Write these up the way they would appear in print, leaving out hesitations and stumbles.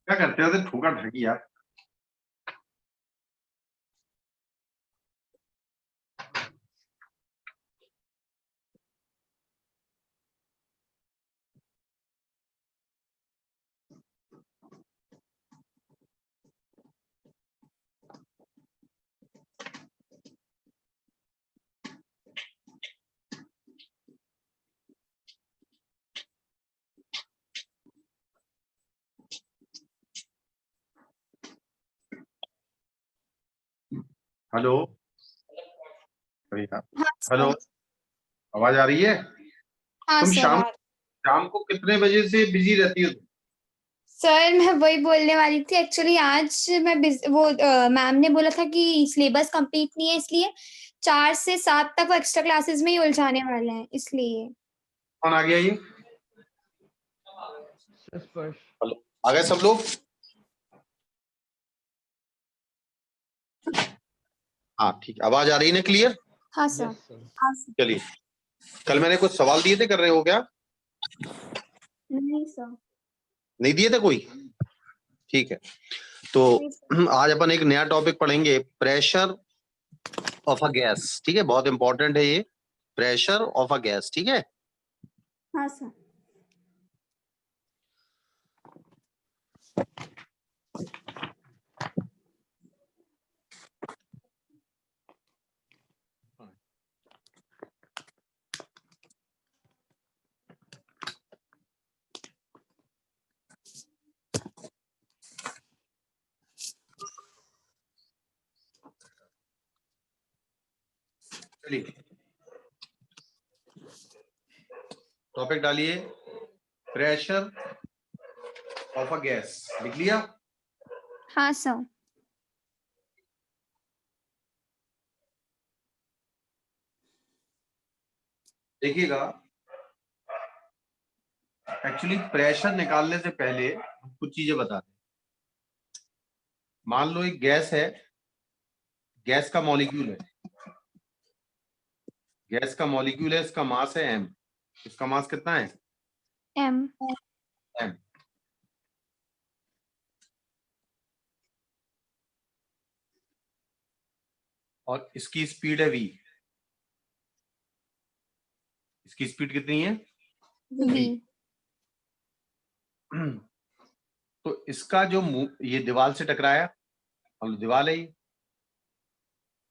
क्या करते हो ठोका ठगी यार। हेलो हेलो, आवाज आ रही है? हाँ तुम सर। शाम को कितने बजे से बिजी रहती हो? सर मैं वही बोलने वाली थी एक्चुअली। आज मैं वो मैम ने बोला था कि सिलेबस कंप्लीट नहीं है, इसलिए 4 से 7 तक वो एक्स्ट्रा क्लासेस में ही उलझाने वाले हैं, इसलिए। कौन आ गया ये? हेलो, आ गए सब लोग? हाँ ठीक, आवाज आ रही है ना क्लियर? हाँ सर। चलिए, कल मैंने कुछ सवाल दिए थे, कर रहे हो क्या? नहीं सर। नहीं दिए थे कोई? ठीक है, तो आज अपन एक नया टॉपिक पढ़ेंगे, प्रेशर ऑफ अ गैस। ठीक है, बहुत इंपॉर्टेंट है ये, प्रेशर ऑफ अ गैस। ठीक है। हाँ सर। चलिए, टॉपिक डालिए, प्रेशर ऑफ अ गैस। लिख लिया? हाँ सर। देखिएगा, एक्चुअली प्रेशर निकालने से पहले कुछ चीजें बता दें। मान लो एक गैस है, गैस का मॉलिक्यूल है, गैस का मॉलिक्यूल है, इसका मास है m। इसका मास कितना है? m। m। और इसकी स्पीड है v। इसकी स्पीड कितनी है? v। तो इसका जो ये दीवार से टकराया, और दीवार है, ये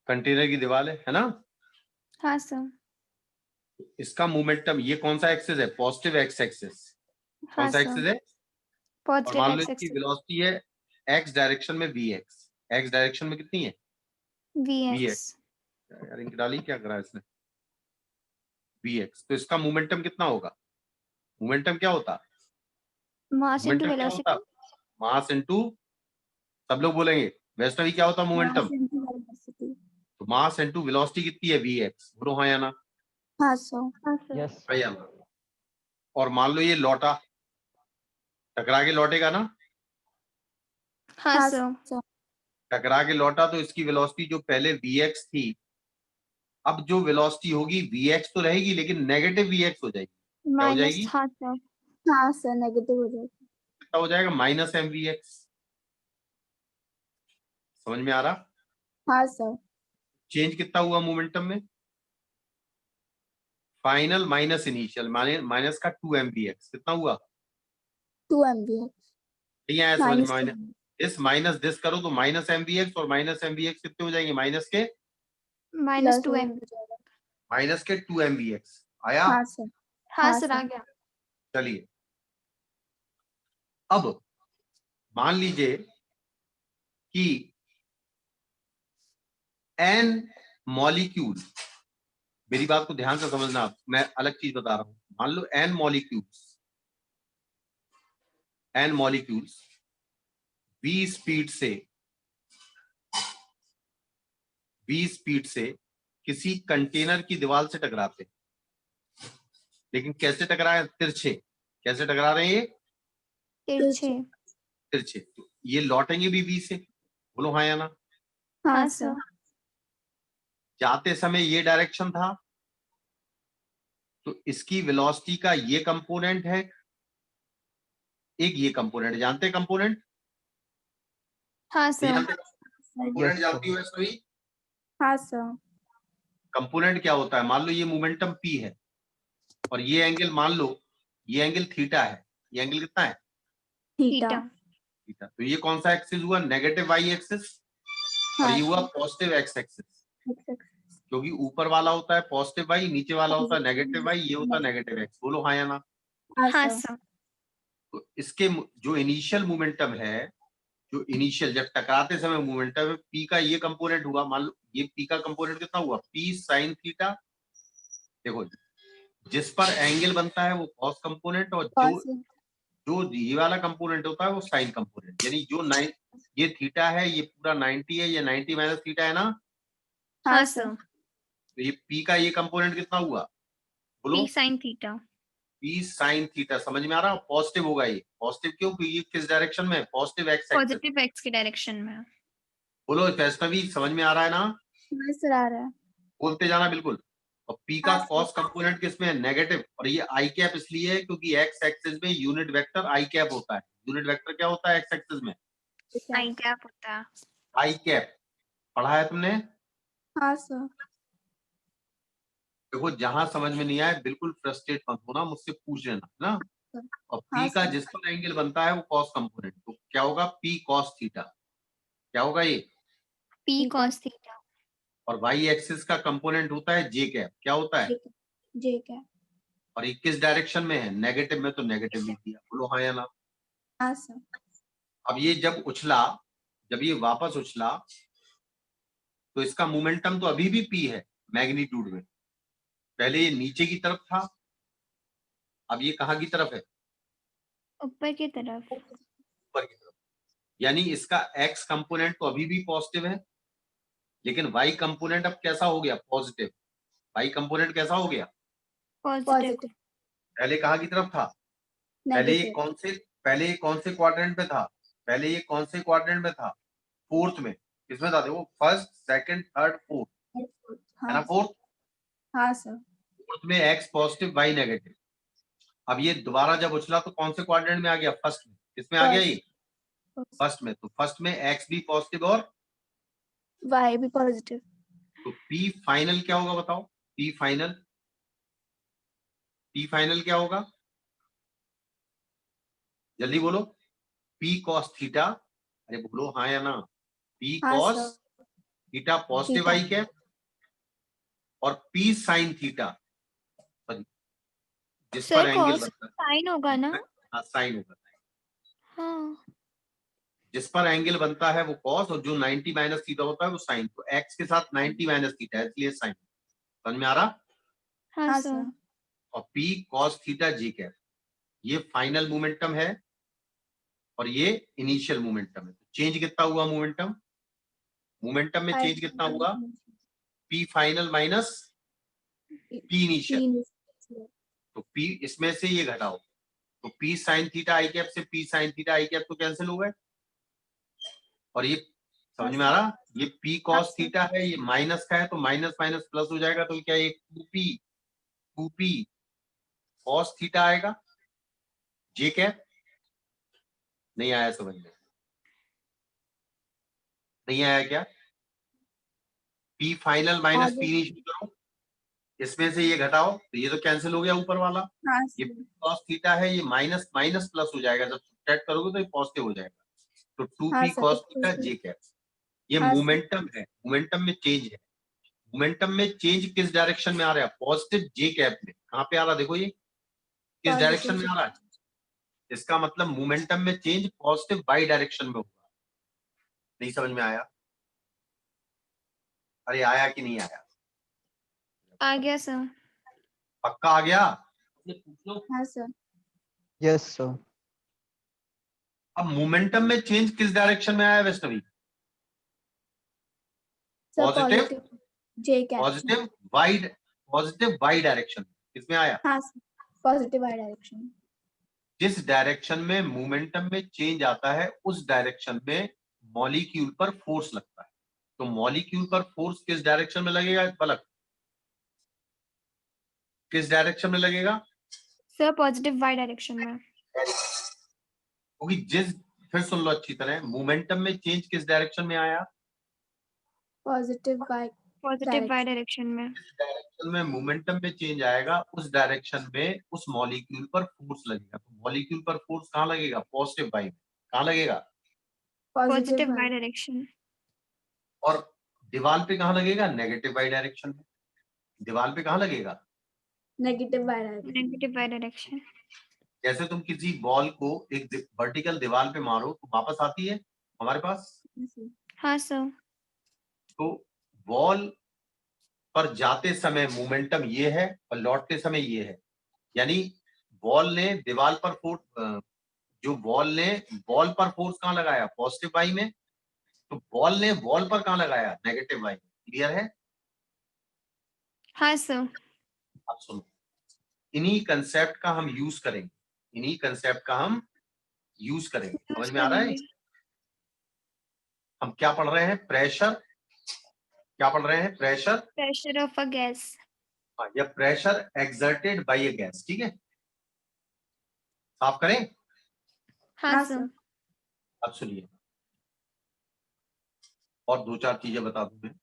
कंटेनर की दीवार है ना? हाँ सर। इसका मोमेंटम, ये कौन सा एक्सिस है? Positive x axis. कौन हाँ सा सर। एक्सिस है? और पॉजिटिव मान लो एक्स इसकी एक्सिस। वेलोसिटी है x डायरेक्शन में vx। x डायरेक्शन में कितनी है? vx। vx। यार इनकी डाली क्या करा इसने? vx। तो इसका मोमेंटम कितना होगा? मोमेंटम क्या होता? मास इनटू मोमेंटम क्या होता? वेलोसिटी। मास इनटू, सब लोग बोलेंगे वैष्णवी, क्या होता मोमेंटम? Mass into velocity. तो मास इनटू वेलोसिटी कितनी है? vx। बोलो हाँ या ना? हाँ सर। हाँ सर। हाँ या ना? और मान लो ये लौटा, टकरा के लौटेगा ना? हाँ सर। टकरा के लौटा तो इसकी वेलोसिटी जो पहले vx थी, अब जो वेलोसिटी होगी vx तो रहेगी, लेकिन नेगेटिव vx हो जाएगी। क्या हो माइनस। जाएगी? हाँ सर। हाँ सर, नेगेटिव हो जाएगा। कितना हो जाएगा? Minus mvx। समझ में आ रहा? हाँ सर। चेंज कितना हुआ मोमेंटम में? फाइनल माइनस इनिशियल माइनस का 2 MVx कितना हुआ? 2 MVx नहीं आया समझ में? minus minus this minus this करो तो माइनस MVx और माइनस MVx कितने हो जाएंगे? माइनस के -2 plus MV। माइनस के 2 MVx आया? हाँ सर हाँ हाँ सर, आ सर गया। चलिए अब मान लीजिए कि n मॉलिक्यूल, मेरी बात को ध्यान से समझना, मैं अलग चीज बता रहा हूं। मान लो n मॉलिक्यूल्स v स्पीड से किसी कंटेनर की दीवार से टकराते, लेकिन कैसे टकराए? तिरछे। कैसे टकरा रहे हैं ये? तिरछे। तिरछे। तो ये लौटेंगे भी v से, बोलो हाँ या ना? हाँ हाँ सर सर। जाते समय ये डायरेक्शन था, तो इसकी वेलोसिटी का ये कंपोनेंट है, एक ये कंपोनेंट। जानते हैं कंपोनेंट? हाँ नहीं सर। जानते? कंपोनेंट जानती हो सभी? हाँ सर कंपोनेंट क्या होता है? मान लो ये मोमेंटम p है और ये एंगल, मान लो ये एंगल थीटा है। ये एंगल कितना है? Theta theta. तो ये कौन सा एक्सिस हुआ? Negative y axis. और हाँ ये हुआ पॉजिटिव x एक्सिस, सर क्योंकि ऊपर वाला होता है पॉजिटिव y, नीचे वाला होता है नेगेटिव y, ये होता है नेगेटिव x। बोलो हाँ या ना? हाँ हाँ सर सर। तो इसके जो इनिशियल मोमेंटम है, जो इनिशियल जब टकराते समय मोमेंटम है, p का ये कंपोनेंट हुआ। मान लो ये p का कंपोनेंट कितना हुआ? p sine theta. देखो जिस पर एंगल बनता है वो कॉस कंपोनेंट, और जो cos जो ये वाला कंपोनेंट होता है वो साइन कंपोनेंट। यानी जो ये थीटा है, ये पूरा 90 है, ये 90 माइनस थीटा है ना? हाँ हाँ सर। सर तो ये p का ये कंपोनेंट कितना हुआ? बोलो। P sin theta. p sine theta. समझ में आ रहा? पॉजिटिव होगा ये। पॉजिटिव क्यों? क्योंकि ये किस डायरेक्शन में है? Positive x axis. Positive x की डायरेक्शन में। बोलो वैष्णवी, समझ में आ रहा है ना? हाँ सर आ रहा है बोलते जाना बिल्कुल। और p का हाँ सर कॉस कंपोनेंट किसमें है? नेगेटिव। और ये आई कैप इसलिए है क्योंकि एक्स एक्सिस में यूनिट वेक्टर आई कैप होता है। यूनिट वेक्टर क्या होता है एक्स एक्सिस में? आई कैप होता है। आई कैप। पढ़ा है तुमने? हाँ सर देखो जहां समझ में नहीं आए बिल्कुल फ्रस्ट्रेट मत होना, मुझसे पूछ लेना है ना। और हाँ p का सर जिस पर एंगल बनता है वो कॉस कंपोनेंट, तो क्या होगा? p cos theta. क्या होगा ये? P ठीक है cos थीटा। और y एक्सिस का कंपोनेंट होता है j कैप। क्या होता है? जे क्या और ये किस डायरेक्शन में है? नेगेटिव में, तो नेगेटिव लिख दिया। बोलो हाँ या ना? हाँ सर अब ये जब उछला, जब ये वापस उछला, तो इसका मोमेंटम तो अभी भी p है मैग्नीट्यूड में। पहले ये नीचे की तरफ था, अब ये कहाँ की तरफ है? ऊपर की तरफ। ऊपर की तरफ। यानी इसका x कंपोनेंट तो अभी भी पॉजिटिव है, लेकिन y कंपोनेंट अब कैसा हो गया? पॉजिटिव। y कंपोनेंट कैसा हो गया? पॉजिटिव। पॉजिटिव पहले कहाँ की तरफ था? पहले ये नेगेटिव कौन से क्वाड्रेंट में था? पहले ये कौन से क्वाड्रेंट में था? फोर्थ में। किसमें था? देखो फर्स्ट, सेकंड, थर्ड, फोर्थ, है ना? हाँ फोर्थ। हाँ सर फोर्थ में x पॉजिटिव y नेगेटिव। अब ये दोबारा जब उछला तो कौन से क्वाड्रेंट में आ गया? फर्स्ट में। किसमें आ गया ये? फर्स्ट में। तो फर्स्ट में x भी पॉजिटिव और वाई भी पॉजिटिव तो p फाइनल क्या होगा बताओ? p फाइनल क्या होगा? जल्दी बोलो। p cos theta. अरे बोलो हाँ या ना? p हाँ cos sir theta positive theta I cap, और p साइन थीटा जिस पर सर एंगल cos बनता sin होगा ना? है। हाँ साइन होगा। हाँ। जिस पर एंगल बनता है वो कॉस, और जो 90 माइनस थीटा होता है वो साइन। तो एक्स के साथ 90 माइनस थीटा है, इसलिए साइन। समझ में आ रहा? हाँ हाँ सर। सर और p cos थीटा जी कैप, ये फाइनल मोमेंटम है और ये इनिशियल मोमेंटम है। चेंज कितना हुआ मोमेंटम? मोमेंटम में चेंज कितना हुआ? p final minus p initial. तो p इसमें से ये घटाओ, तो p sine theta I cap से p sine theta I cap तो कैंसिल हो गए। और ये समझ में आ रहा? ये p cos थीटा है, ये माइनस का है, तो माइनस माइनस प्लस हो जाएगा। तो क्या ये 2p cos थीटा आएगा जे कैप। नहीं आया समझ में? नहीं आया क्या? p final minus p initial करो, इसमें से ये घटाओ तो ये तो कैंसिल हो गया ऊपर वाला, हाँ ये सर। cos थीटा है, ये माइनस माइनस प्लस हो जाएगा, जब सब्ट्रैक्ट करोगे तो ये पॉजिटिव हो जाएगा, तो 2 हाँ p सर, cos थीटा बिल्कुल। j cap. ये हाँ सर। मोमेंटम है, मोमेंटम में चेंज है। मोमेंटम में चेंज किस डायरेक्शन में आ रहा है? पॉजिटिव j कैप में। कहां पे आ रहा है देखो, ये किस डायरेक्शन में आ रहा है? इसका मतलब मोमेंटम में चेंज पॉजिटिव बाई डायरेक्शन में होगा। नहीं समझ में आया? अरे आया कि नहीं आया? आ गया सर। पक्का आ गया? हाँ सर। Yes sir. अब मोमेंटम में चेंज किस डायरेक्शन में आया Vaishnavi? Sir positive, positive j cap. Positive Y direction. किसमें आया? हाँ सर, पॉजिटिव वाई डायरेक्शन। जिस डायरेक्शन में मोमेंटम में चेंज आता है उस डायरेक्शन में मॉलिक्यूल पर फोर्स लगता है। तो मॉलिक्यूल पर फोर्स किस डायरेक्शन में लगेगा पलक? किस डायरेक्शन में लगेगा? सर पॉजिटिव वाई डायरेक्शन में। क्योंकि फिर सुन लो अच्छी तरह, मोमेंटम में चेंज किस डायरेक्शन में आया? Positive y positive Y direction में। जिस डायरेक्शन में मोमेंटम में चेंज आएगा उस डायरेक्शन में उस मॉलिक्यूल पर फोर्स लगेगा। तो मॉलिक्यूल पर फोर्स कहाँ लगेगा? पॉजिटिव वाई में। कहाँ लगेगा? Positive Y direction. और दीवार पे कहाँ लगेगा? नेगेटिव वाई डायरेक्शन में। दीवार पे कहाँ लगेगा? Negative Y direction. Negative Y direction. जैसे तुम किसी बॉल को एक वर्टिकल दीवार पे मारो तो वापस आती है हमारे पास। हाँ सर। तो बॉल पर जाते समय मोमेंटम ये है और लौटते समय ये है, यानी बॉल ने दीवार पर फोर्स, जो बॉल ने बॉल पर फोर्स कहाँ लगाया? पॉजिटिव वाई में। तो बॉल ने बॉल पर कहाँ लगाया? Negative Y. क्लियर है? हाँ सर। अब सुनो, इन्हीं कंसेप्ट का हम यूज करेंगे, इन्हीं कंसेप्ट का हम यूज करेंगे। समझ में आ रहा है? हम क्या पढ़ रहे हैं? प्रेशर। क्या पढ़ रहे हैं? Pressure. Pressure of a gas. या pressure exerted by a gas. ठीक है, साफ करें? हाँ हाँ सर। सर। अब सुनिए, और 2-4 चीजें बता दूं मैं।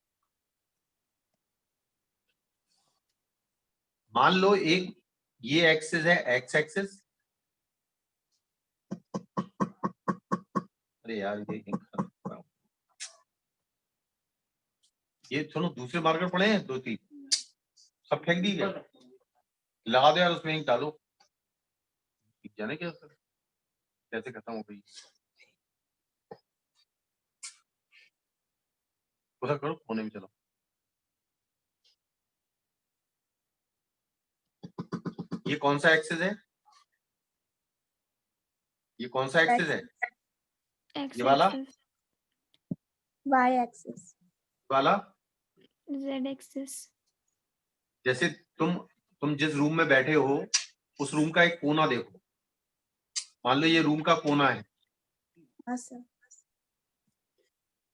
मान लो एक ये एक्सिस है, एक्स एक्सिस। अरे यार ये सुनो, दूसरे मार्कर पड़े हैं 2-3, सब फेंक दी क्या? लगा दो यार, उसमें इंक डालो। जाने क्या कैसे खत्म हो गई? उधर करो, कोने में चलो। ये कौन सा एक्सिस है? ये कौन सा एक्सिस है? एक्स ये वाला? Y axis. वाला? Z axis. जैसे तुम जिस रूम में बैठे हो उस रूम का एक कोना देखो। मान लो ये रूम का कोना है। हाँ सर।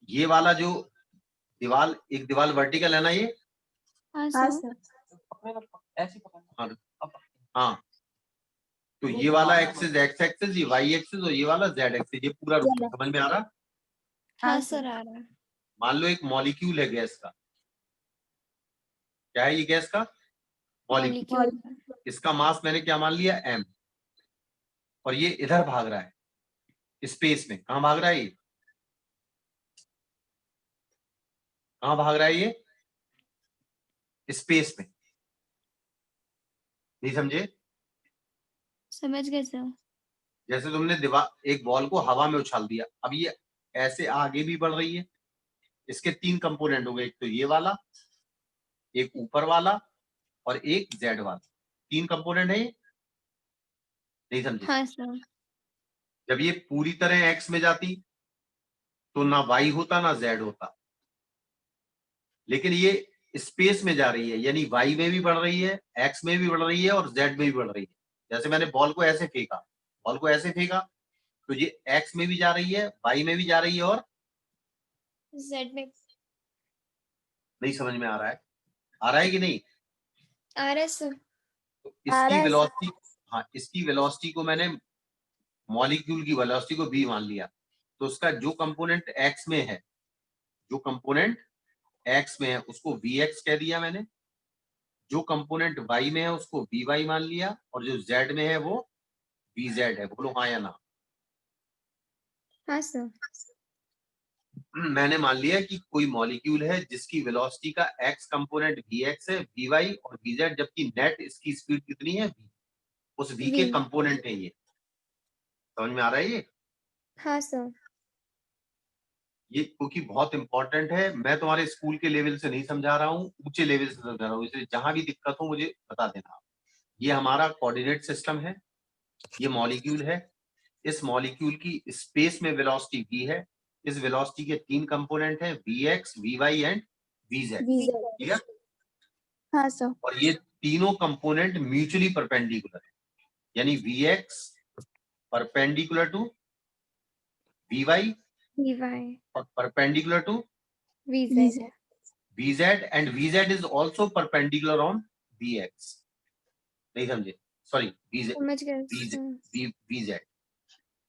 ये वाला जो दीवार, एक दीवार वर्टिकल है ना ये? हाँ हाँ सर। सर। हाँ, तो ये वाला एक्सिस एक्स एक्सिस, ये वाई एक्सिस, और ये वाला जेड एक्सिस, ये पूरा रूम। समझ में आ रहा? हाँ सर आ रहा है। मान लो एक मॉलिक्यूल है गैस का। क्या है ये गैस का? मॉलिक्यूल। मॉलिक्यूल। इसका मास मैंने क्या मान लिया? m। और ये इधर भाग रहा है स्पेस में। कहां भाग रहा है ये? कहां भाग रहा है ये? स्पेस में। नहीं समझे? समझ गए सर। जैसे तुमने दीवार, एक बॉल को हवा में उछाल दिया, अब ये ऐसे आगे भी बढ़ रही है। इसके 3 कंपोनेंट हो गए, एक तो ये वाला, एक ऊपर वाला, और एक जेड वाला। 3 कंपोनेंट है ये। नहीं समझे? हाँ सर। जब ये पूरी तरह एक्स में जाती तो ना वाई होता ना जेड होता, लेकिन ये स्पेस में जा रही है, यानी वाई में भी बढ़ रही है, एक्स में भी बढ़ रही है, और जेड में भी बढ़ रही है। जैसे मैंने बॉल को ऐसे फेंका, बॉल को ऐसे फेंका, तो ये एक्स में भी जा रही है, वाई में भी जा रही है, और जेड में। नहीं समझ में आ रहा है? आ रहा है कि नहीं? आ रहा है सर। तो आ इसकी रहा है सर। वेलोसिटी, हाँ, इसकी वेलोसिटी को मैंने मॉलिक्यूल की वेलोसिटी को v मान लिया। तो उसका जो कंपोनेंट एक्स में है, जो कंपोनेंट एक्स में है उसको vx कह दिया मैंने, जो कंपोनेंट y में है उसको vy मान लिया और जो z में है वो vz है। बोलो हाँ या ना। हाँ सर। मैंने मान लिया कि कोई मॉलिक्यूल है जिसकी वेलोसिटी का x कंपोनेंट vx है, vy और vz, जबकि नेट इसकी स्पीड कितनी है v, उस v के V। कंपोनेंट है ये। समझ में आ रहा है ये? हाँ सर। ये क्योंकि बहुत इंपॉर्टेंट है, मैं तुम्हारे स्कूल के लेवल से नहीं समझा रहा हूँ, ऊंचे लेवल से समझा रहा हूँ, इसलिए जहां भी दिक्कत हो मुझे बता देना। ये हमारा कोऑर्डिनेट सिस्टम है, ये मॉलिक्यूल है, इस मॉलिक्यूल की स्पेस में वेलोसिटी v है, इस वेलोसिटी के 3 कंपोनेंट हैं vx, vy एंड vz। ठीक है? हाँ सर। और ये तीनों कंपोनेंट म्यूचुअली परपेंडिकुलर है, यानी vx perpendicular to vy VY। और perpendicular to VZ। vz and vz is also perpendicular on vx। नहीं समझे? सॉरी, vz समझ गए vz सर। vz,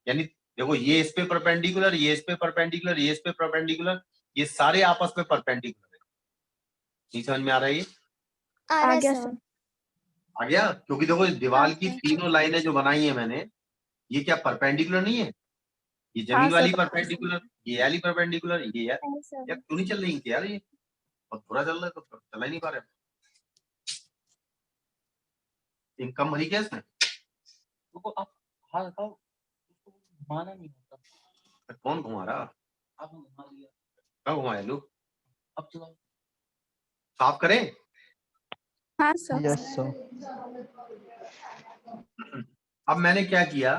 यानी देखो ये इस पे परपेंडिकुलर, ये इस पे परपेंडिकुलर, ये इस पे परपेंडिकुलर, ये सारे आपस में परपेंडिकुलर है। नहीं समझ में आ रहा है ये? आ आ रहा गया सर। सर। आ गया? क्योंकि देखो इस दीवार हाँ की सर। तीनों लाइनें जो बनाई है मैंने, ये क्या परपेंडिकुलर नहीं है? ये हाँ जमीन सर। वाली परपेंडिकुलर, ये वाली परपेंडिकुलर, ये यार हाँ सर। क्यों नहीं चल रही इनकी यार? ये बहुत बुरा चल रहा है, तो चला ही नहीं पा रहा है। इनकम भरी क्या इसमें? रुको आप हाँ बताओ, उसको घुमाना नहीं होता। कौन घुमा रहा? आपने घुमा दिया। क्या घुमाया लोग? अब चलाओ। साफ करें? हाँ सर। Yes, sir. अब मैंने क्या किया,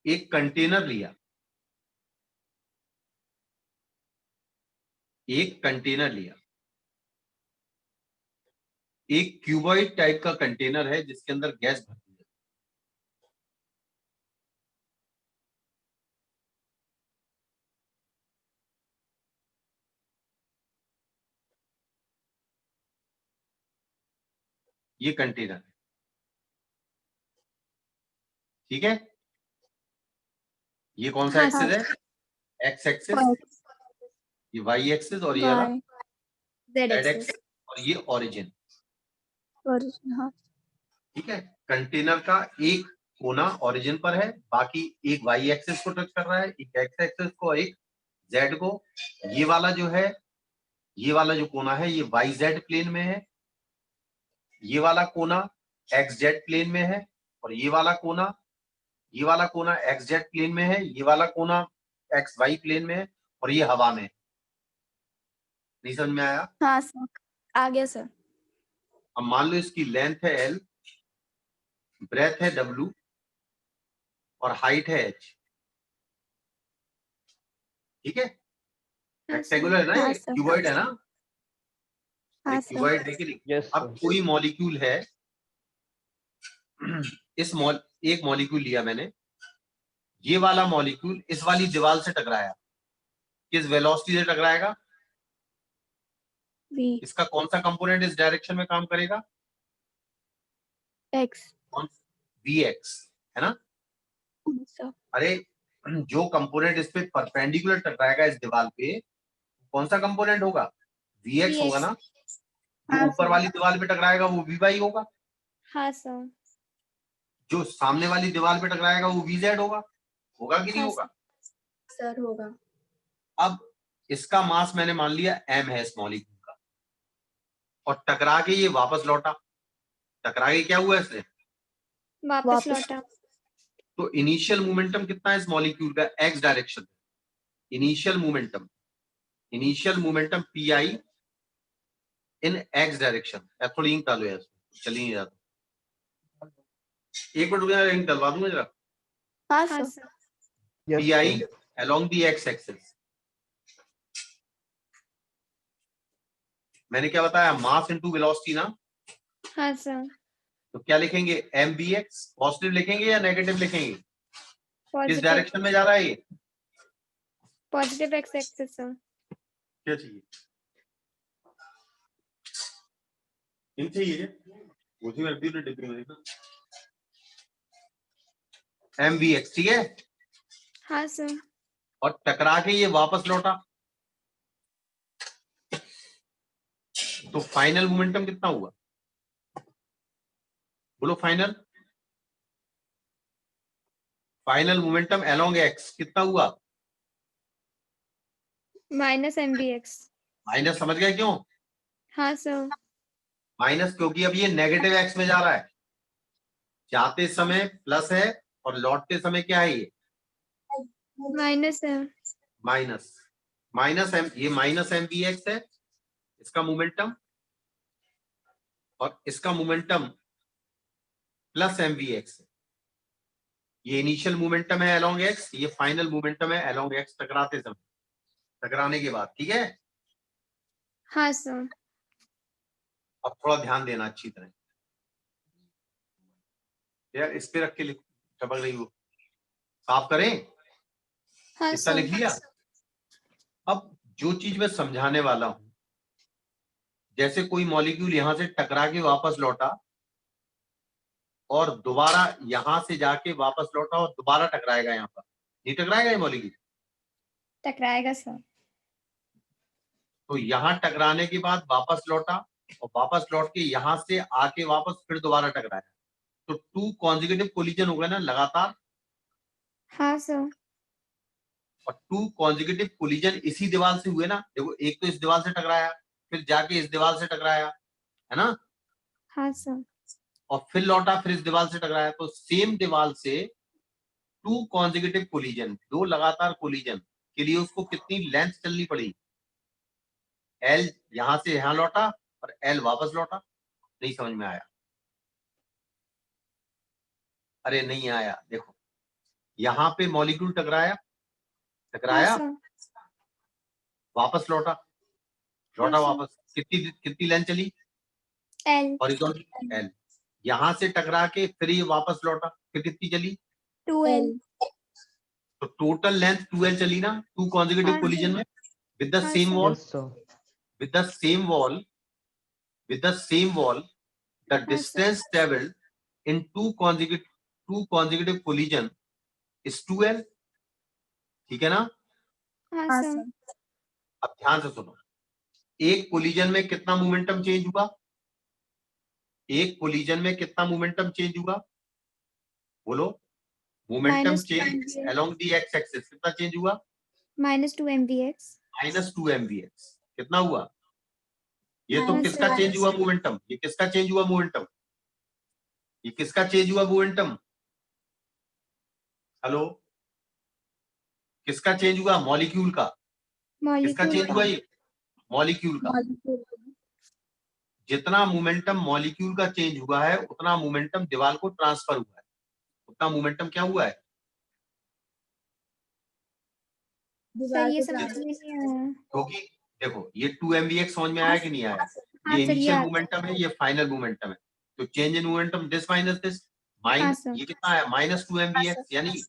एक कंटेनर लिया, एक कंटेनर लिया, एक क्यूबॉइड टाइप का कंटेनर है जिसके अंदर गैस भरती है। ये कंटेनर है, ठीक है? ये कौन सा हाँ एक्सिस सर। है? एक्स एक्सिस, ये वाई एक्सिस, और ये वाला Y Z Z axis. Axis, और ये ओरिजिन। और हाँ ठीक है? कंटेनर का एक कोना ओरिजिन पर है, बाकी एक वाई एक्सिस को टच कर रहा है, एक एक्स एक्सिस को, एक जेड को। ये वाला जो है, ये वाला जो कोना है ये वाई जेड प्लेन में है, ये वाला कोना एक्स जेड प्लेन में है, और ये वाला कोना, ये वाला कोना एक्स जेड प्लेन में है, ये वाला कोना एक्स वाई प्लेन में है, और ये हवा में है। नहीं समझ में आया? हाँ सर। आ गया सर। अब मान लो इसकी लेंथ है एल, ब्रेथ है डब्ल्यू, और हाइट है एच। ठीक है? हाँ सर। रेक्टेंगुलर है ना, हाँ ये सर। क्यूबॉइड है ना? हाँ सर। क्यूबॉइड है कि नहीं? Yes, अब sir. कोई मॉलिक्यूल है, एक मॉलिक्यूल लिया मैंने, ये वाला मॉलिक्यूल इस वाली दीवार से टकराया, किस वेलोसिटी से टकराएगा? वी इसका कौन सा कंपोनेंट इस डायरेक्शन में काम करेगा? एक्स वी एक्स, है ना? सर। अरे जो कंपोनेंट इस पे परपेंडिकुलर टकराएगा इस दीवार पे, कौन सा कंपोनेंट होगा? वी एक्स होगा VX। ना? जो हाँ ऊपर सर। वाली दीवार पे टकराएगा वो वी वाई होगा, हाँ सर। जो सामने वाली दीवार पे टकराएगा वो वी जेड होगा। होगा कि नहीं हाँ होगा? सर होगा। अब इसका मास मैंने मान लिया m है इस मॉलिक्यूल का, और टकरा के ये वापस लौटा। टकरा के क्या हुआ इसने? वापस लौटा। तो इनिशियल मोमेंटम कितना है इस मॉलिक्यूल का x direction? Initial momentum P I in x direction. थोड़ी इंक डालो यार, चल ही नहीं जाता। एक मिनट रुक जा, इंक डलवा दूंगा जरा। हाँ हाँ sir. Sir. Yes, P I sir. along the x axis. मैंने क्या बताया? मास इनटू वेलोसिटी ना? हाँ सर। तो क्या लिखेंगे? M B x. पॉजिटिव लिखेंगे या नेगेटिव लिखेंगे? किस पॉजिटिव। डायरेक्शन में जा रहा है ये? Positive X axis sir. क्या चाहिए? इन चाहिए, उसी में रखती है डिब्बे में देखना। एम बी एक्स, ठीक है? हाँ सर। और टकरा के ये वापस लौटा, तो फाइनल मोमेंटम कितना हुआ? बोलो फाइनल मोमेंटम अलोंग एक्स कितना हुआ? -mvx। माइनस, समझ गए क्यों? हाँ सर। माइनस क्योंकि अब ये नेगेटिव एक्स में जा रहा है, जाते समय प्लस है और लौटते समय क्या है? ये माइनस है। माइनस। माइनस एम, ये माइनस एम बी एक्स है इसका मोमेंटम, और इसका momentum plus M B X है। ये इनिशियल मोमेंटम है अलोंग एक्स, ये फाइनल मोमेंटम है अलोंग एक्स टकराते समय, टकराने के बाद। ठीक है, हाँ सर। अब थोड़ा ध्यान देना अच्छी तरह यार, इस पे रख के लिख, टपक रही हो, साफ करें। हाँ इतना लिख सर। लिया। अब जो चीज मैं समझाने वाला हूं, जैसे कोई मॉलिक्यूल यहां से टकरा के वापस लौटा और दोबारा यहां से जाके वापस लौटा और दोबारा टकराएगा, यहाँ पर नहीं टकराएगा ये मॉलिक्यूल। टकराएगा सर। तो यहां टकराने के बाद वापस लौटा और वापस लौट के यहां से आके वापस फिर दोबारा टकराया, तो 2 कॉन्जिक्यूटिव कोलिजन हो गए ना लगातार। हाँ सर। और 2 कॉन्जिक्यूटिव कोलिजन इसी दीवार से हुए ना, देखो एक तो इस दीवार से टकराया, फिर जाके इस दीवार से टकराया, है ना, हाँ सर। और फिर लौटा, फिर इस दीवार से टकराया। तो सेम दीवार से 2 कॉन्जिक्यूटिव कोलिजन, 2 लगातार कोलिजन के लिए उसको कितनी लेंथ चलनी पड़ी? एल यहां से यहां लौटा और एल वापस लौटा। नहीं समझ में आया? अरे नहीं आया, देखो यहां पे मॉलिक्यूल टकराया, हाँ टकराया सर। वापस लौटा, हाँ लौटा सर। वापस, कितनी कितनी लेंथ चली? एल। Horizontal L. यहां से टकरा के फिर ये वापस लौटा, फिर कितनी चली? 2l। तो टोटल लेंथ 2l चली ना, 2 कॉन्जिक्यूटिव हाँ कोलिजन में, विद द हाँ same sir. Wall, Yes, sir. with the same wall, with the same wall, the हाँ sir. distance traveled in 2 consecutive collision is 2l। ठीक है ना? हाँ सर। अब ध्यान से सुनो, एक कोलिजन में कितना मोमेंटम चेंज हुआ? एक कोलिजन में कितना मोमेंटम चेंज हुआ? बोलो, momentum change -2mvx। Along the x axis कितना चेंज हुआ? -2mvx। -2 mvx। कितना हुआ? ये तो हाँ किसका सर। चेंज हुआ मोमेंटम? ये किसका चेंज हुआ मोमेंटम? ये किसका चेंज हुआ मोमेंटम? हेलो, किसका चेंज हुआ? मॉलिक्यूल का। किसका मॉलिक्यूल चेंज हुआ? ये मॉलिक्यूल का। जितना मोमेंटम मॉलिक्यूल का चेंज हुआ है उतना मोमेंटम दीवार को ट्रांसफर हुआ है। उतना मोमेंटम क्या हुआ है? सर ये समझ में नहीं आया। क्योंकि देखो ये 2 mvx समझ में आया कि नहीं आया? हाँ ये सर, ये इनिशियल आता मोमेंटम है, ये फाइनल मोमेंटम है। तो change in momentum this minus this, हाँ माइनस सर। ये कितना है? -2 mvx, यानी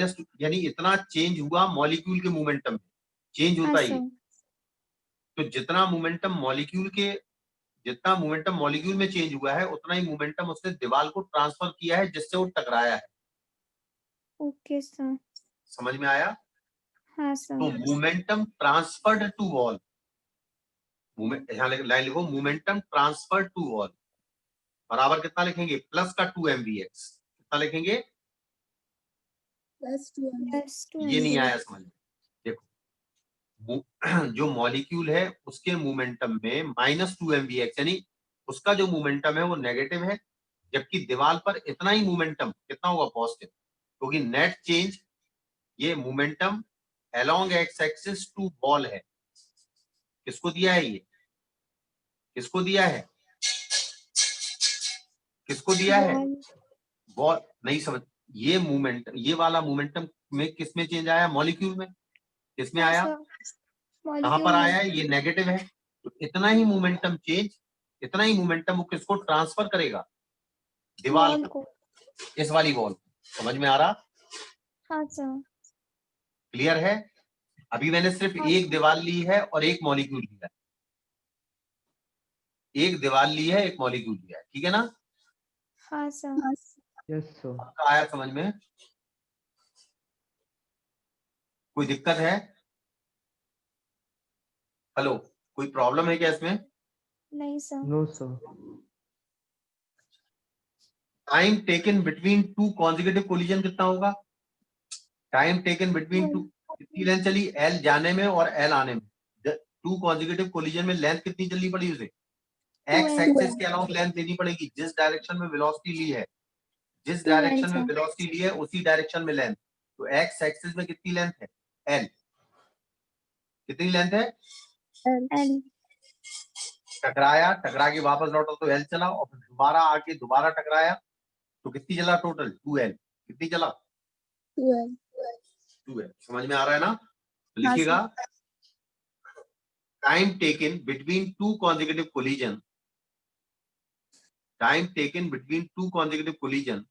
कि यानी इतना चेंज हुआ मॉलिक्यूल के मोमेंटम में, चेंज हाँ होता ही है। सर। तो जितना मोमेंटम मॉलिक्यूल में चेंज हुआ है उतना ही मोमेंटम उसने दीवार को ट्रांसफर किया है जिससे वो टकराया है। Okay sir. समझ में आया? हाँ तो sir. Momentum transferred to wall, यहाँ लाइन लिखो, मोमेंटम ट्रांसफर टू वॉल बराबर कितना लिखेंगे? प्लस का 2 mvx। कितना लिखेंगे? ये नहीं आया समझ में? देखो जो मॉलिक्यूल है उसके मोमेंटम में -2 mvx, यानी उसका जो मोमेंटम है वो नेगेटिव है, जबकि दीवार पर इतना ही मोमेंटम कितना होगा? पॉजिटिव। क्योंकि नेट चेंज ये momentum along X axis to wall है। किसको दिया है ये? किसको दिया है? किसको दिया है? वॉल। नहीं समझ, ये मूवमेंट, ये वाला मोमेंटम में किस में चेंज आया? मॉलिक्यूल में। किसमें हाँ आया? सर। कहां मॉलिक्यूल पर में। आया है? ये नेगेटिव है। तो इतना ही मोमेंटम चेंज, इतना ही मोमेंटम वो किसको ट्रांसफर करेगा? दीवार वॉल को, को। इस वाली वॉल। समझ में आ रहा? हाँ सर। क्लियर है? अभी मैंने सिर्फ हाँ एक सर। दीवार ली है और एक मॉलिक्यूल लिया है, एक दीवार ली है, एक मॉलिक्यूल लिया है। ठीक है ना? हाँ सर। Yes, sir. आपका आया समझ में? कोई दिक्कत है? हेलो, कोई प्रॉब्लम है क्या इसमें? नहीं sir. No, sir. Time taken between two consecutive collision कितना होगा? टाइम टेकन बिटवीन टू, कितनी लेंथ चली एल जाने में और एल आने में? टू कॉन्जिक्यूटिव कोलिजन में लेंथ कितनी चलनी पड़ी उसे? एक्स एक्सिस के अलाउंग लेंथ देनी पड़ेगी, जिस डायरेक्शन में वेलोसिटी ली है, जिस डायरेक्शन में वेलोसिटी ली है उसी डायरेक्शन में लेंथ। तो एक्स एक्सिस में कितनी लेंथ है? एल। कितनी लेंथ है? एल। टकराया, टकरा के वापस लौटा तो एल चला, और फिर दोबारा आके दोबारा टकराया तो कितनी चला टोटल? 2l। कितनी चला? 2l। समझ में आ रहा है ना? तो लिखिएगा time taken between two consecutive collision, time taken between two consecutive collision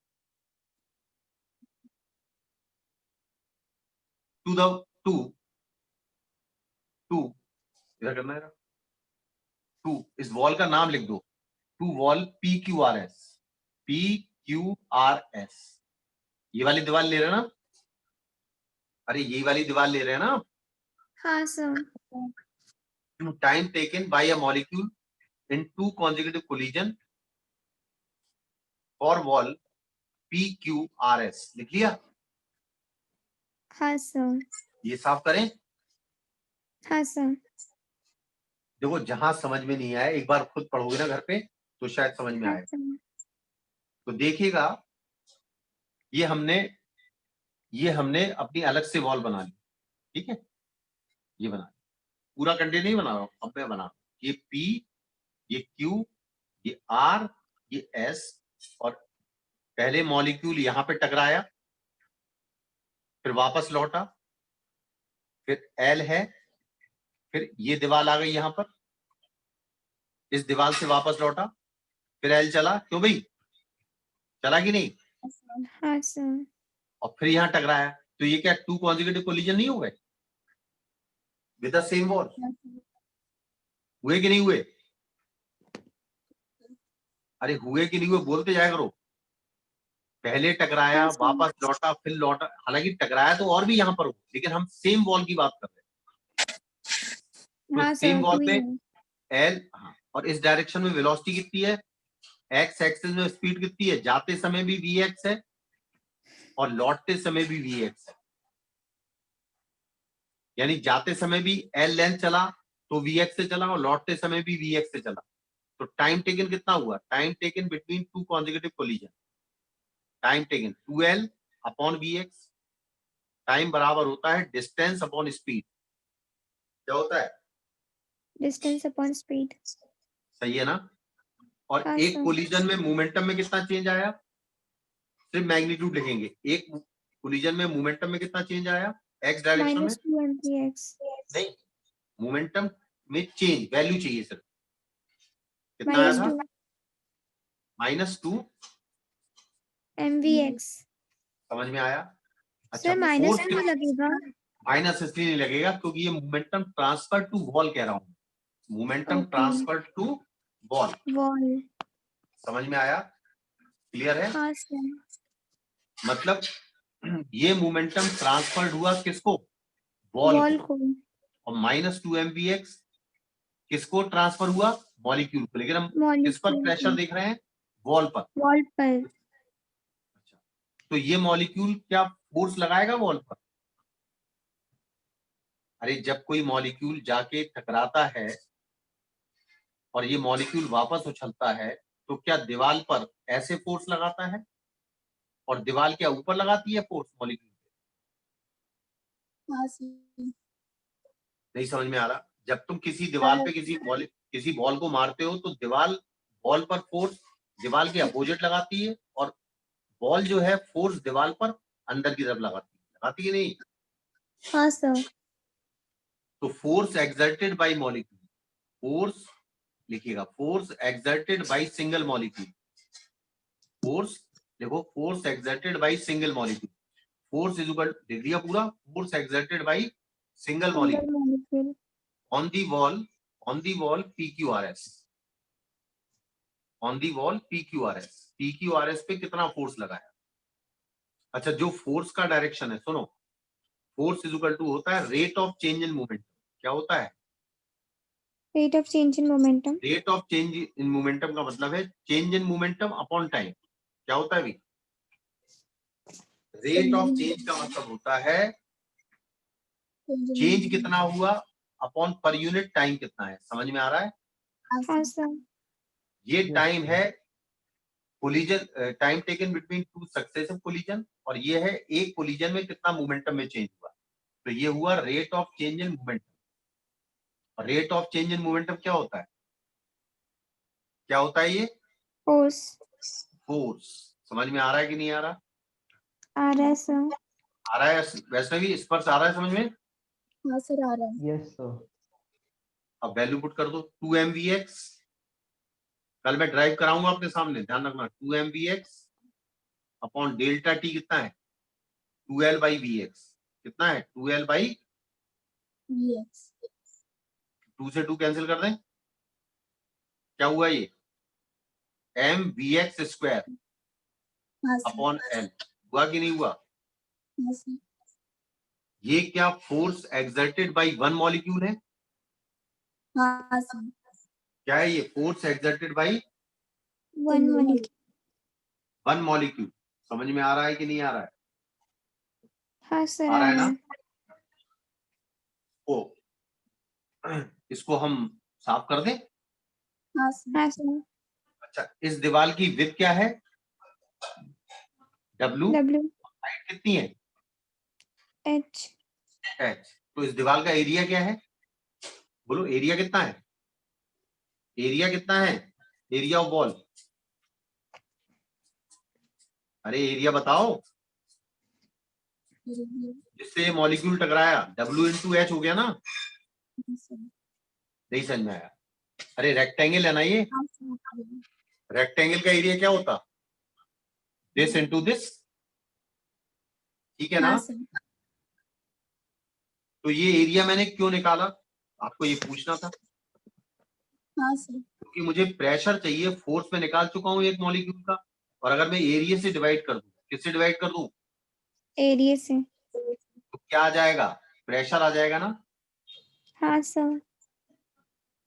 to the two इधर करना है, टू इस वॉल का नाम लिख दो, टू वॉल PQRS, PQRS। ये वाली दीवार ले रहे हैं ना? अरे ये वाली दीवार ले रहे हैं ना? हाँ sir. Time taken by a molecule in to consecutive collision for wall PQRS। लिख लिया? हाँ सर। ये साफ करें। हाँ सर। देखो जहां समझ में नहीं आया एक बार खुद पढ़ोगे ना घर पे तो शायद समझ में हाँ आए। सर। तो देखिएगा ये हमने अपनी अलग से वॉल बना ली, ठीक है? ये बना ली, पूरा कंटेनर नहीं बना रहा हूं, अब मैं बना, ये P, ये Q, ये R, ये S, और पहले मॉलिक्यूल यहां पे टकराया, फिर वापस लौटा, फिर L है, फिर ये दीवार आ गई यहां पर, इस दीवार से वापस लौटा, फिर L चला, क्यों भाई? चला कि नहीं? हाँ सर। और फिर यहां टकराया, तो ये क्या टू कॉन्जिक्यूटिव कोलिजन नहीं हो गए विद द सेम वॉल? हुए कि नहीं हुए? अरे हुए कि नहीं हुए बोलते जाया करो। पहले टकराया, हाँ सर। वापस लौटा, फिर लौटा, हालांकि टकराया तो और भी यहां पर हो, लेकिन हम सेम वॉल की बात कर रहे हैं। हाँ तो सेम सर, वॉल वही पे है। एल, हाँ, और इस डायरेक्शन में वेलोसिटी कितनी है? एक्स एक्सिस में स्पीड कितनी है? जाते समय भी vx है और लौटते समय भी vx है, यानी जाते समय भी l लेंथ चला तो vx से चला और लौटते समय भी vx से चला। तो टाइम टेकन कितना हुआ? Time taken between two consecutive collision, time taken 2l upon vx। Time बराबर होता है डिस्टेंस अपॉन स्पीड। क्या होता है? Distance upon speed. सही है ना? और हाँ एक सर। कोलिजन में मोमेंटम में कितना चेंज आया? सिर्फ मैग्नीट्यूड लिखेंगे। एक कोलिजन में मोमेंटम में कितना चेंज आया? एक्स डायरेक्शन में? -2 mvx। नहीं, मोमेंटम में चेंज वैल्यू चाहिए सर। कितना आया था? -2 -2 mvx। समझ में आया? अच्छा, सर माइनस फोर्स क्यों लगेगा? माइनस इसलिए नहीं लगेगा क्योंकि ये मोमेंटम ट्रांसफर टू वॉल कह रहा हूं, momentum okay. Transfer to wall. Wall. समझ में आया? क्लियर है? हाँ सर। मतलब ये मोमेंटम ट्रांसफर्ड हुआ किसको? वॉल वॉल को। को। और -2 mvx किसको ट्रांसफर हुआ? मॉलिक्यूल को। लेकिन हम किस पर मॉलिक्यूल प्रेशर को। देख रहे हैं? वॉल पर। वॉल पर। अच्छा, तो ये मॉलिक्यूल क्या फोर्स लगाएगा वॉल पर? अरे जब कोई मॉलिक्यूल जाके टकराता है और ये मॉलिक्यूल वापस उछलता है तो क्या दीवार पर ऐसे फोर्स लगाता है? और दीवार क्या ऊपर लगाती है फोर्स मॉलिक्यूल पे? हाँ सर। नहीं समझ में आ रहा? जब तुम किसी दीवार पे किसी बॉल को मारते हो तो दीवार बॉल पर फोर्स दीवार के अपोजिट लगाती है, और बॉल जो है फोर्स दीवार पर अंदर की तरफ लगाती है नहीं? हाँ सर। तो force exerted by molecule, force लिखिएगा, force exerted by single molecule, force देखो, force exerted by single molecule, force is equal, लिख दिया पूरा, force exerted by single single molecule molecule. On the wall PQRS, on the wall PQRS पे कितना force लगाया? अच्छा, जो फोर्स का डायरेक्शन है, सुनो, फोर्स इज इक्वल टू होता है rate of change in momentum. क्या होता है? Rate of change in momentum. Rate of change in momentum का मतलब है change in momentum upon time. क्या होता है अभी? रेट ऑफ चेंज का मतलब होता है चेंज कितना हुआ अपॉन पर यूनिट टाइम कितना है। समझ में आ रहा है? हाँ सर। ये Yes, टाइम sir. है collision, time taken between two successive collision, और ये है एक कोलिजन में कितना मोमेंटम में चेंज हुआ। तो ये हुआ rate of change in momentum. और rate of change in momentum क्या होता है? क्या होता है ये? फोर्स। फोर्स। समझ में आ रहा है कि नहीं आ रहा? आ रहा है सर। आ रहा है। वैसे भी स्पर्श आ रहा है समझ में? हाँ सर आ रहा है। Yes, sir. अब वैल्यू पुट कर दो 2 MVX। कल मैं ड्राइव कराऊंगा आपके सामने, ध्यान रखना। 2 MVX अपॉन डेल्टा टी कितना है? 2L by VX। कितना है? 2L by, VX। 2 से 2 कैंसिल कर दें, क्या हुआ ये? MVX स्क्वायर हाँ अपॉन L। हुआ कि नहीं हुआ? सर। ये क्या force exerted by one molecule है? हाँ सर। क्या है ये? Force exerted by one minute. One molecule. समझ में आ रहा है कि नहीं आ रहा है? हाँ सर आ आ रहा है रहा ना? है। ओ, इसको हम साफ कर दें। हाँ सर। अच्छा, इस दीवार की विड्थ क्या है? W। W हाइट कितनी है? H। H। तो इस दीवार का एरिया क्या है? बोलो एरिया कितना है? एरिया कितना है? Area of ball. अरे एरिया बताओ जिससे मॉलिक्यूल टकराया। W इंटू एच हो गया ना? नहीं समझ में आया? अरे रेक्टेंगल है ना ये? रेक्टेंगल का एरिया क्या होता? This into this. ठीक है ना? तो ये एरिया मैंने क्यों निकाला? आपको ये पूछना था। क्योंकि मुझे प्रेशर चाहिए, फोर्स में निकाल चुका हूं एक मॉलिक्यूल का। और अगर मैं एरिया से डिवाइड कर दूं, किससे डिवाइड कर दूं? एरिया से। तो क्या आ जाएगा? प्रेशर आ जाएगा ना? हाँ सर।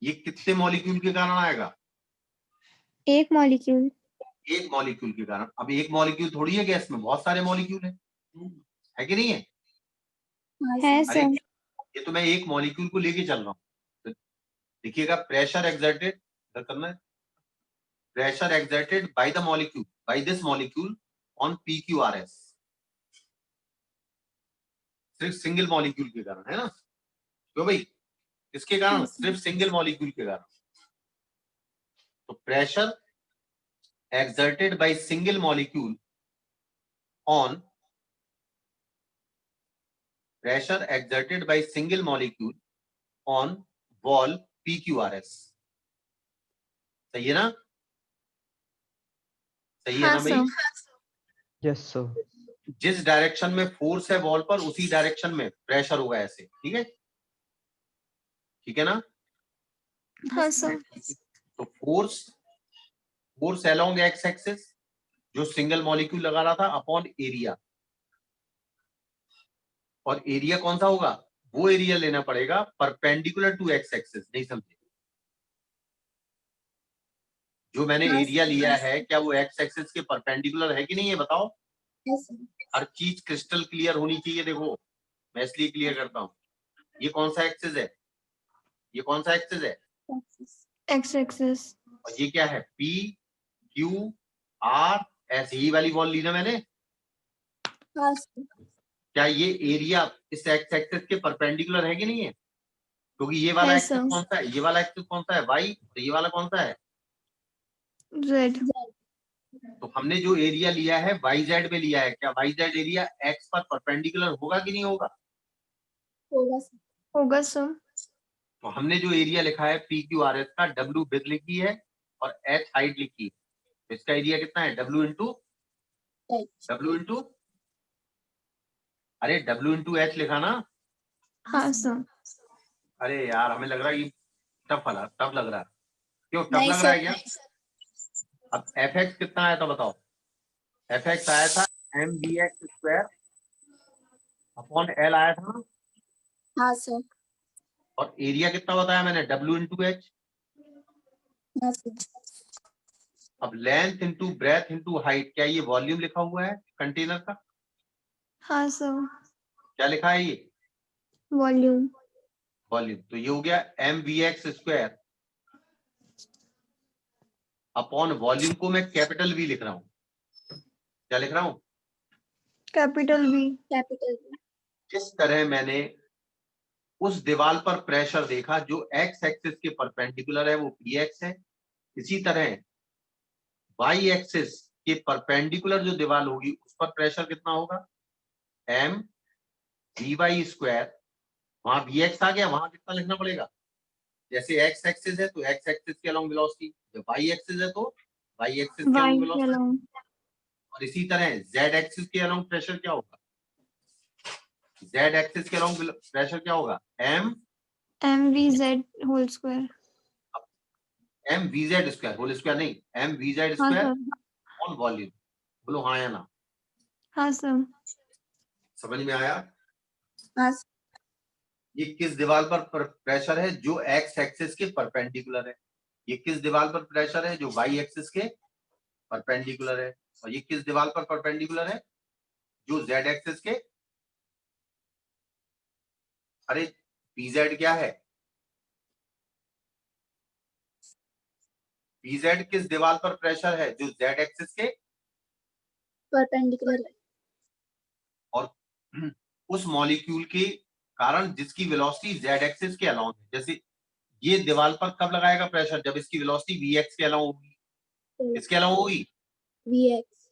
ये कितने मॉलिक्यूल के कारण आएगा? एक मॉलिक्यूल। एक मॉलिक्यूल के कारण। अब एक मॉलिक्यूल थोड़ी है गैस में, बहुत सारे मॉलिक्यूल है कि नहीं है? है अरे सर। ये तो मैं एक मॉलिक्यूल को लेके चल रहा हूँ। तो देखिएगा, प्रेशर एक्सर्टेड करना है। Pressure exerted by the molecule, by this molecule on PQRS। सिर्फ सिंगल मॉलिक्यूल के कारण है ना? क्यों भाई? किसके कारण? सिर्फ सिंगल मॉलिक्यूल के कारण। तो pressure exerted by single molecule on pressure exerted by single molecule on wall PQRS। सही है ना? सही है हाँ ना भाई? Yes, sir. जिस डायरेक्शन में फोर्स है वॉल पर, उसी डायरेक्शन में प्रेशर होगा ऐसे। ठीक है? ठीक है ना? हाँ सर। तो फोर्स अलोंग एक्स एक्सिस जो सिंगल मॉलिक्यूल लगा रहा था अपॉन एरिया। और एरिया कौन सा होगा? वो एरिया लेना पड़ेगा परपेंडिकुलर टू एक्स एक्सिस। नहीं समझे? जो मैंने एरिया लिया है, क्या वो एक्स एक्सिस के परपेंडिकुलर है कि नहीं है? बताओ। हर चीज क्रिस्टल क्लियर होनी चाहिए। देखो मैं इसलिए क्लियर करता हूँ। ये कौन सा एक्सिस है? ये कौन सा एक्सिस है? X axis. और ये क्या है? PQRS। यही वाली बॉल ली ना मैंने? क्या ये एरिया इस एक्स एक्सिस के परपेंडिकुलर है कि नहीं है? क्योंकि ये वाला है एक्सिस सर। कौन सा है? ये वाला एक्सिस कौन सा है? वाई। तो ये वाला कौन सा है? जेड। तो हमने जो एरिया लिया है वाई जेड में लिया है। क्या वाई जेड एरिया एक्स पर परपेंडिकुलर होगा कि नहीं होगा? होगा सर। तो हमने जो एरिया लिखा है PQRS का, W विड्थ लिखी है और H हाइट लिखी है। तो इसका एरिया कितना है? W इंटू अरे W इंटू H लिखा ना? हाँ सर। अरे यार हमें लग रहा है कि टफ लग रहा है। क्यों टफ नहीं लग रहा है सर। क्या? अब FX कितना आया था बताओ? FX आया था MVX स्क्वायर अपॉन L आया था ना? हाँ सर। और एरिया कितना बताया मैंने? W into H। हाँ सर। अब length into breadth into height, क्या ये वॉल्यूम लिखा हुआ है कंटेनर का? हाँ सर, क्या लिखा है ये? वॉल्यूम। वॉल्यूम। तो ये हो गया mvx स्क्वायर अपॉन वॉल्यूम को मैं कैपिटल वी लिख रहा हूं। क्या लिख रहा हूं? Capital V. Capital V. जिस तरह मैंने उस दीवार पर प्रेशर देखा जो एक्स एक्सिस के परपेंडिकुलर है, वो px है, इसी तरह वाई एक्सिस के परपेंडिकुलर जो दीवार होगी उस पर प्रेशर कितना होगा? m vy square. वहां vx आ गया, वहां कितना लिखना पड़ेगा? जैसे एक्स एक्सिस है तो एक्स एक्सिस के अलोंग वेलोसिटी, जब वाई एक्सिस है तो वाई एक्सिस के अलोंग वेलोसिटी, और इसी तरह जेड एक्सिस के अलोंग प्रेशर क्या होगा? जेड एक्सिस के अलोंग प्रेशर क्या होगा? M V Z whole square. M V Z square, whole square नहीं, एम वी जेड हाँ स्क्वायर सर। On volume. बोलो हाँ या ना? हाँ सर। समझ में आया? हाँ। ये किस दीवार पर प्रेशर है जो एक्स एक्सिस के परपेंडिकुलर है? ये किस दीवार पर प्रेशर है जो वाई एक्सिस के परपेंडिकुलर है? और ये किस दीवार पर परपेंडिकुलर है जो जेड एक्सिस के? अरे pz क्या है? pz किस दीवार पर प्रेशर है जो जेड एक्सिस के परपेंडिकुलर। और उस मॉलिक्यूल के कारण जिसकी वेलोसिटी जेड एक्सिस के अलाउंग है? जैसे ये दीवार पर कब लगाएगा प्रेशर? जब इसकी वेलोसिटी vx के अलाउंग होगी। किसके अलाउंग होगी? वीएक्स।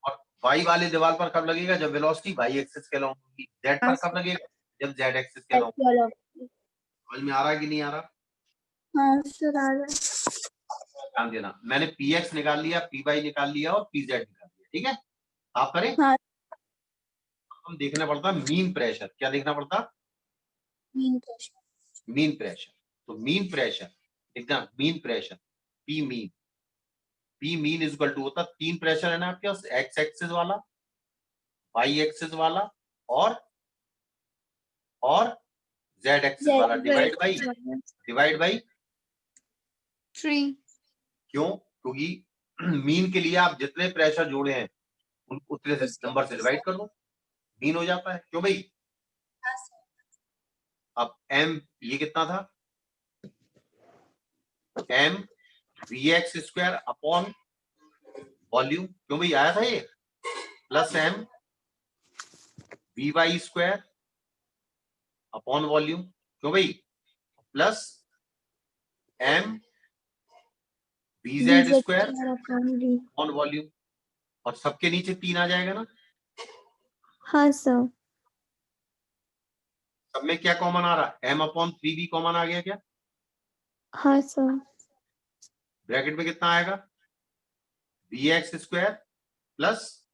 और वाई वाले दीवार पर कब लगेगा? जब वेलोसिटी वाई एक्सिस के अलाउंग होगी। जेड पर कब लगेगा? जब जेड एक्सिस के अलाउंग। समझ में आ रहा है कि नहीं आ रहा? हाँ सर, आ रहा है। ध्यान देना, मैंने px निकाल लिया, py निकाल लिया और pz निकाल लिया, ठीक है? आप करें। हाँ। हम देखना पड़ता मीन प्रेशर। क्या देखना पड़ता? Mean pressure. Mean pressure. तो मीन प्रेशर एकदम, mean pressure P mean, P mean is equal to होता, तीन प्रेशर है ना आपके पास, एक्स एक्सिस वाला, वाई एक्सिस वाला और जेड एक्सिस वाला, डिवाइड बाई 3। क्यों? क्योंकि मीन के लिए आप जितने प्रेशर जोड़े हैं उन उतने से नंबर से डिवाइड कर दो, मीन हो जाता है। क्यों भाई? अब m ये कितना था? m vx square upon volume. क्यों भाई आया था ये? Plus m vy square upon volume. क्यों भाई? Plus m vz square upon volume. और सबके नीचे 3 आ जाएगा ना? हाँ सर। सब में क्या कॉमन आ रहा है? m अपॉन 3v कॉमन आ गया क्या? हाँ सर। ब्रैकेट में कितना आएगा? vx square plus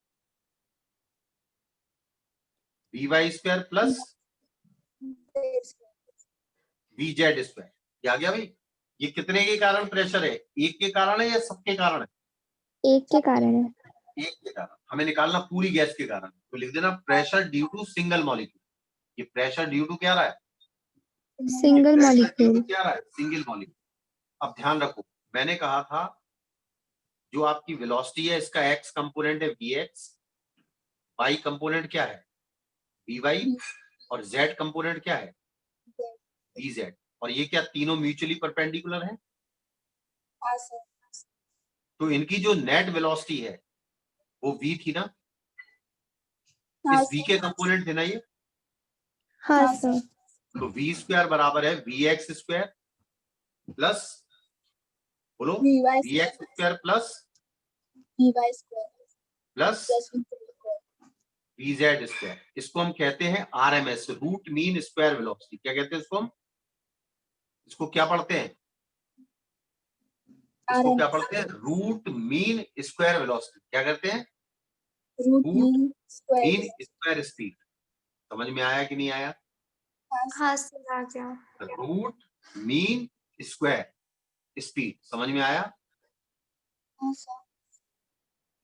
vy square plus vz square. ये आ गया भाई। ये कितने के कारण प्रेशर है? एक के कारण है या सबके कारण है? एक के कारण है। एक के कारण। हमें निकालना पूरी गैस के कारण। तो लिख देना pressure due to single molecule. ये प्रेशर ड्यू टू क्या रहा है? Single due molecule. टू क्या रहा है? Single molecule. अब ध्यान रखो, मैंने कहा था जो आपकी वेलोसिटी है इसका x कंपोनेंट है vx, y कंपोनेंट क्या है? vy, और z कंपोनेंट क्या है? vz। और ये क्या तीनों म्यूचुअली परपेंडिकुलर हैं? तो इनकी जो नेट वेलोसिटी है वो v थी ना? इस v के कंपोनेंट थे ना ये? हाँ सर। तो v स्क्वायर बराबर है vx स्क्वायर प्लस, बोलो, vx square plus plus vz square. इसको हम कहते हैं RMS, root mean square velocity. क्या कहते हैं इसको हम? इसको क्या पढ़ते हैं? इसको क्या पढ़ते हैं? Root mean square velocity. क्या करते हैं? Root mean square speed. समझ में आया कि नहीं आया? हाँ सर, आ गया। Root mean square speed. समझ में आया?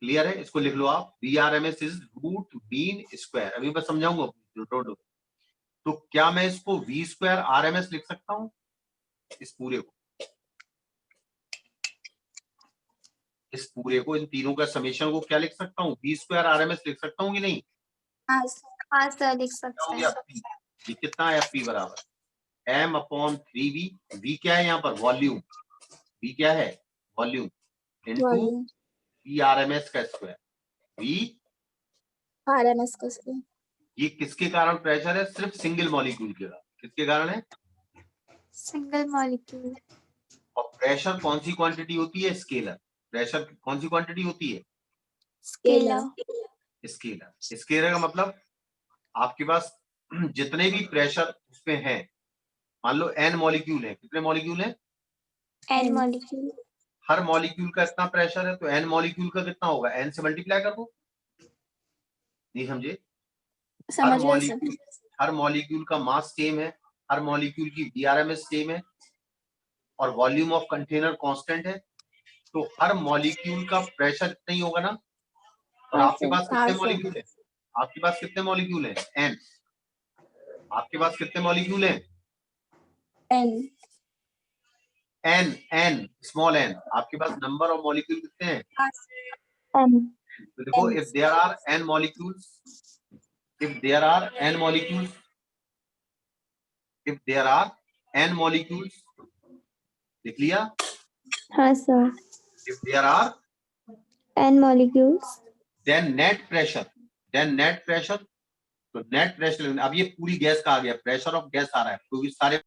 क्लियर है? इसको लिख लो आप, VRMS is root mean square. अभी मैं समझाऊंगा। तो क्या मैं इसको V स्क्वायर RMS लिख सकता हूं? इस पूरे को इस पूरे को, इन तीनों का समेशन को क्या लिख सकता हूँ, V स्क्वायर RMS लिख सकता हूँ कि नहीं? हाँ सर लिख क्या सकते हो हैं। गया P? ये कितना है P बराबर M/3V। V क्या है यहाँ पर, वॉल्यूम। V क्या है, वॉल्यूम, इनटू V RMS का स्क्वायर। V RMS का स्क्वायर। ये किसके कारण प्रेशर है, सिर्फ सिंगल मॉलिक्यूल के कारण। किसके कारण है? Single molecule. और प्रेशर कौन सी क्वांटिटी होती है, स्केलर। प्रेशर कौन सी क्वांटिटी होती है, स्केलर। स्केलर। स्केलर का मतलब आपके पास जितने भी प्रेशर उसमें हैं, मान लो n मॉलिक्यूल है, कितने मॉलिक्यूल हैं, N मॉलिक्यूल। हर मॉलिक्यूल का इतना प्रेशर है, तो n मॉलिक्यूल का कितना होगा, n से मल्टीप्लाई कर दो। नहीं समझे? हर मॉलिक्यूल का मास सेम है, हर मॉलिक्यूल की VRMS सेम है, और वॉल्यूम ऑफ कंटेनर कांस्टेंट है, तो हर मॉलिक्यूल का प्रेशर इतना ही होगा ना। और आपके पास कितने मॉलिक्यूल है, आपके पास कितने मॉलिक्यूल है, n। आपके पास कितने मॉलिक्यूल हैं, n स्मॉल n। आपके पास नंबर ऑफ मॉलिक्यूल कितने हैं, तो देखो if there are n molecules, if there are n molecules, if there are n molecules, लिख लिया? हाँ sir. if there are N molecules, then net pressure, तो नेट प्रेशर, अब ये पूरी गैस का आ गया, प्रेशर ऑफ गैस आ रहा है, क्योंकि सारे